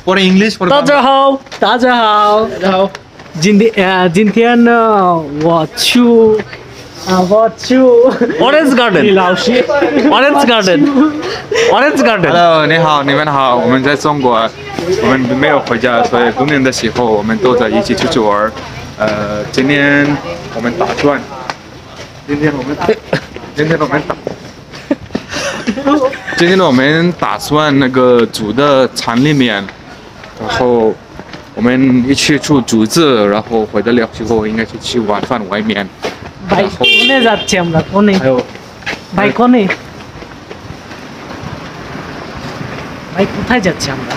或者 English 或者大家好，大家好，大家好。今天呢，我去Orange Garden， 老师 Orange Garden，Orange Garden。Hello， 你好，你们好，我们在中国，我们没有回家，所以过年的时候我们都在一起出去玩。今天我们打算，今天我们打算那个煮的肠里面，然后我们一起去煮子，然后回得了之后应该去吃晚饭外面。ভাই কোনে যাচ্ছি আমরা কোনে ভাই কোনে ভাই কোথায় যাচ্ছি আমরা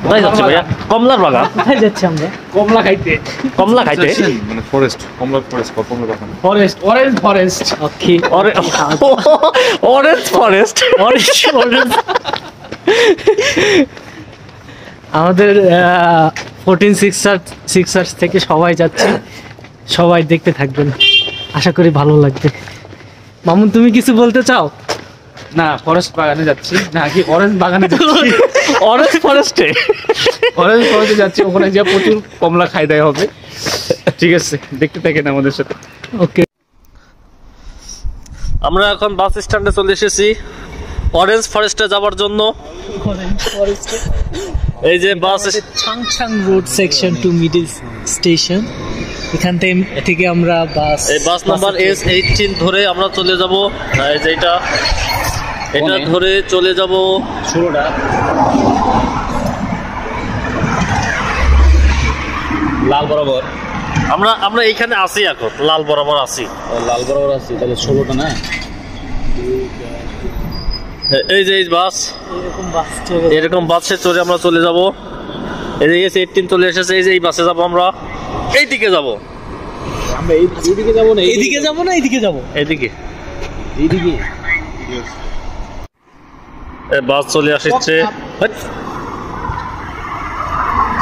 কোথায় যাচ্ছি ভাইয়া কমলার বাগান কোথায় যাচ্ছি আমরা কমলা খাইতে মানে ফরেস্ট কমলা ফরেস্ট কমলা বাগান ফরেস্ট অরেঞ্জ ফরেস্ট ওকে অরেঞ্জ ফরেস্ট অরেঞ্জ আমাদের 14 সিক্সার্স থেকে সবাই যাচ্ছে সবাই দেখতে থাকবেন আশা করি ভালো লাগবে মামুন তুমি কিছু বলতে চাও না ফরেস্ট বাগানে যাচ্ছি নাকি অরেঞ্জ বাগানে যাচ্ছি অরেঞ্জ ফরেস্টে যাচ্ছি ওখানে যে প্রচুর কমলা খাই দেয় হবে ঠিক আছে দেখতে থাকেন আমাদের সাথে ওকে আমরা এখন বাস স্ট্যান্ডে চলে এসেছি অরেঞ্জ ফরেস্টে যাওয়ার জন্য এই যে bus Changchang road section two middle station এখান থেকে আমরা এই বাস নাম্বার S18 ধরে আমরা চলে যাব এই যে এটা ধরে চলে যাব ষোলোটা লাল বরাবর আমরা এইখানে আছি এখন লাল বরাবর আছি তাহলে 16টা না এই যে বাস এরকম বাসে চড়ে আমরা চলে যাব এই যে S18 চলে এসেছে এই যে এই বাসে যাব আমরা এইদিকে যাব আমরা এইদিকে যাব না এইদিকে যাব এইদিকে বাস চলে আসছে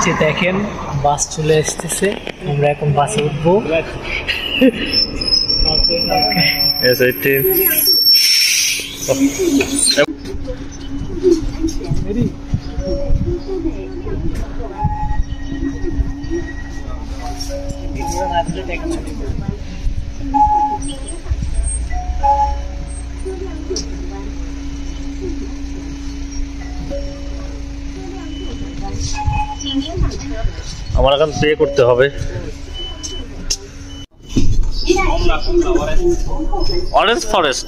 যে দেখেন বাস চলে আসতেছে আমরা এখন বাসে উঠবো S18 আমার এখন পে করতে হবে অরেঞ্জ ফরেস্ট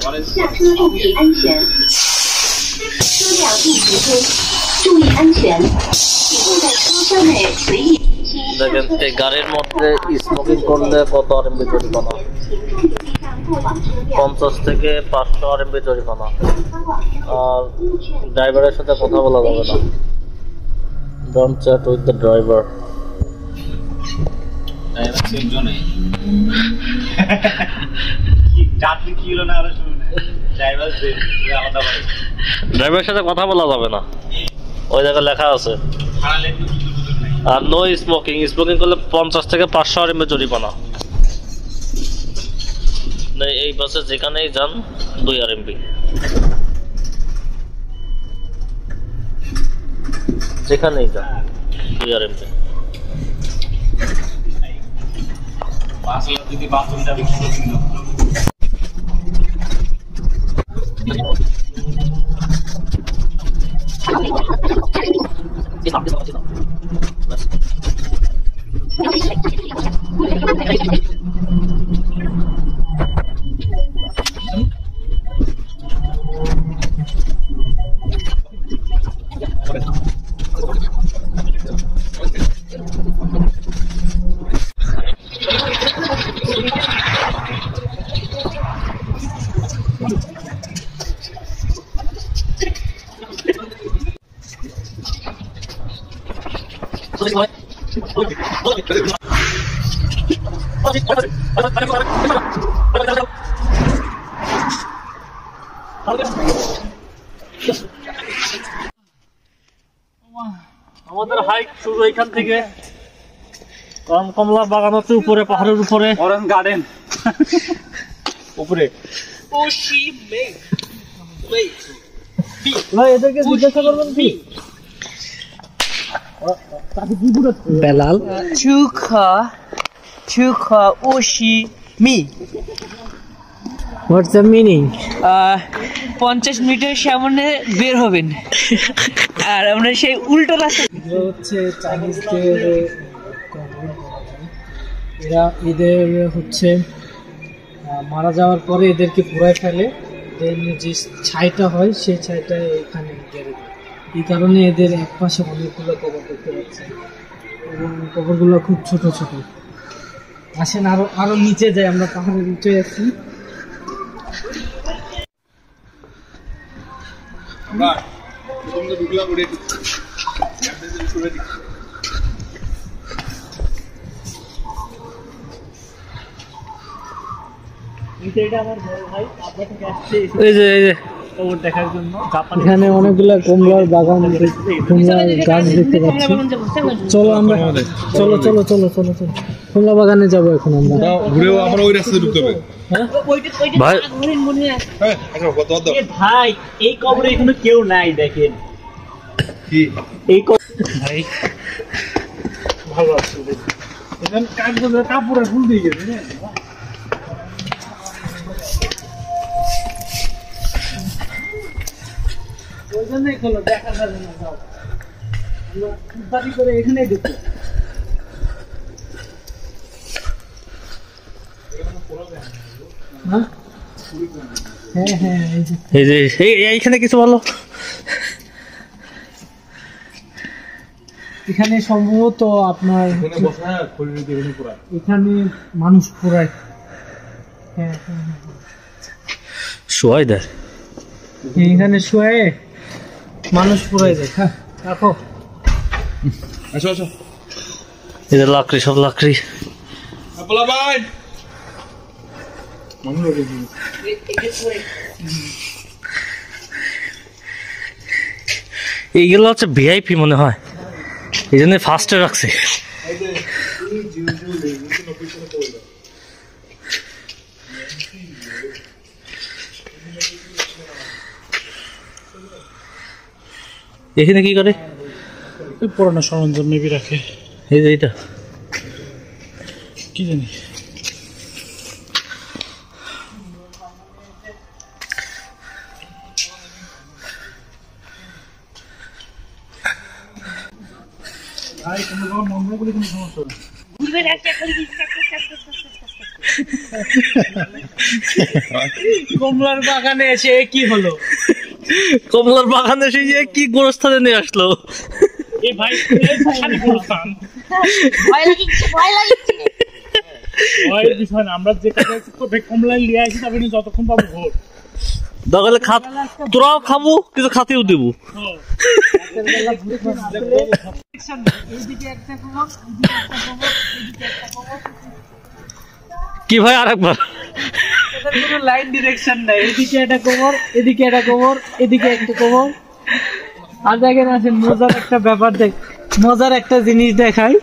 দেখেন এই গাড়ির মধ্যে স্মোকিং করলে কত আরএমবি জরিমানা 50 থেকে 500 আরএমবি জরিমানা আর ড্রাইভারের সাথে কথা বলা যাবে না don't chat with the driver ড্রাইভারের সাথে কথা বলা যাবে না ওই জায়গায় লেখা আছে আর নো স্মোকিং করলে 50 থেকে 500 আরএমবি জরিমানা এই বাসে যেখানেই যান 2 আরএমবি যেখানেই যান 2 আরএমবি যদি বাথরুমটা বিক্রি করে আমাদের হাইক শুরু এখান থেকে কমলা বাগান হচ্ছে উপরে পাহাড়ের উপরে অরেঞ্জ গার্ডেন উপরে ভাই এদেরকে জিজ্ঞাসা করবেন কি Belal Chukha Oshi Mi what's the meaning 50 metre সামনে বের হবেন আর আমরা সেই উল্টো রাস্তা হচ্ছে চাইনিজদের এরা এদের হচ্ছে মারা যাওয়ার পরে এদেরকে পুরাই ফেলে যে ছাইটা হয় সেই ছাইটা এখানে গেড়ে দেয়। এই কারণে এদের এক পাশে অনেকগুলো কবর দেখতে পাচ্ছি এবং কবরগুলো খুব ছোট ছোট। আসেন আরো আরো নিচে যাই, আমরা পাহাড়ের নিচে আছি। এখানে অনেকগুলা কমলার বাগান, কমলার গাছ দেখতে পাচ্ছি। চলো আমরা চলো চলো চলো চলো চলো কমলা বাগানে যাবো এখন আমরা। ঘুরেও আমরা ওই রাস্তায় ঢুকতে হবে। ভাই ভাই এই কবরে এখনো কেউ নাই, দেখেন কি এই ভাই ভালো আছে এখানে কাপড়ের ফুল দিয়ে গেছে না। ওই জন্যই খোলো, দেখা যাবে না, যাও আমরা করে এখানেই ঢুকবো। হ্যাঁ হ্যাঁ হ্যাঁ এই যে এইখানে কিছু ভালো এখানে সম্ভবত আপনার এখানে মানুষ পুরায়। হ্যাঁ হ্যাঁ শোয়াই দেয় এখানে শুয়ে মানুষ পুরাই যায়। হ্যাঁ রাখো। আসো আসো এদের লাকড়ি, সব লাকড়ি। আপলা ভাই এইগুলো হচ্ছে ভিআইপি মনে হয়, এই জন্য ফার্স্টে রাখছে। এখানে কি করে? পুরোনো সরঞ্জাম মেবি রাখে, এই যে এটা কি জানি। ভাই কোনো মন্দির বলে কোনো সমস্যা নেই। কমলার বাগানে এসে কি হলো? কমলার বাগানে এসে কি গোরস্থানে নিয়ে আসলো? এই ভাই খালি গোরস্থান ভয় লাগিচ্ছে ভয়ের বিষয় না। আমরা যে কাছে কমলাই লিয়ে আসি তবে যতক্ষণ পাবো ভোট দরকারে তোরাও খাবো, কিছু খাতেও দেবো। কি ভাই আরেকবার কোনো লাইন ডিরেকশন নাই, এদিকে একটা কোমর, এদিকে একটা কোমর, এদিকে একটা কোমর। আর দেখেন আসেন মজার একটা ব্যাপার, মজার একটা জিনিস দেখাই,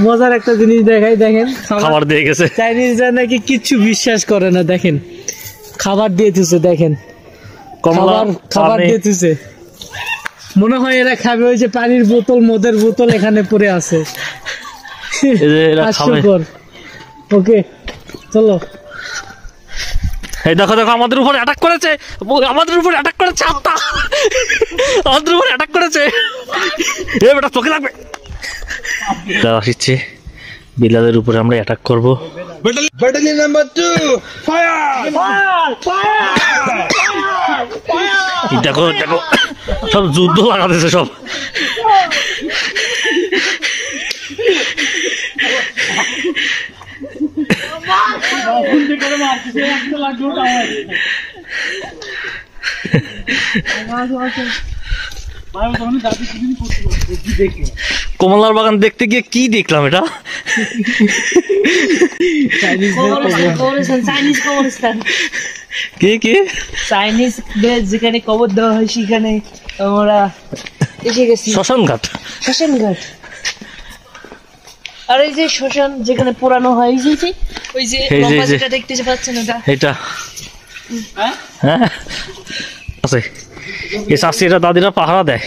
মজার একটা জিনিস দেখাই। দেখেন খাবার দিয়ে গেছে। চাইনিজরা নাকি কিচ্ছু বিশ্বাস করে না, দেখেন খাবার দিয়ে দিচ্ছে, দেখেন খাবার দিয়ে দিচ্ছে। মনে হয় এরা খাবে। ওই যে পানির বোতল, মদের বোতল এখানে পড়ে আছে। হাস্যকর। ওকে চলো। এই দেখো দেখো আমাদের উপর অ্যাটাক করেছে, আমাদের উপর অ্যাটাক করেছে, আত্মা আমাদের উপর অ্যাটাক করেছে। এ বেটা তোকে লাগবে। আসছে বিলালের উপরে আমরা অ্যাটাক করবো। ব্যাটালিয়ন নাম্বার 2 ফায়ার দেখো দেখো সব যুদ্ধ লাগাতেছে সব। কমলার বাগান দেখতে গিয়ে কি দেখলাম এটা? চাইনিজ কবরস্থান, কি কি চাইনিজদের যেখানে কবর দেওয়া হয় সেখানে আমরা এসে গেছি। শ্মশান ঘাট, শ্মশান ঘাট। আর এই যে শ্মশান যেখানে পোড়ানো হয়, এই যে ওই যে লম্বা যেটা দেখতে পাচ্ছেন ওটা, এটা হ্যাঁ আছে। এই শাস্তিরা দাদিরা পাহারা দেয়।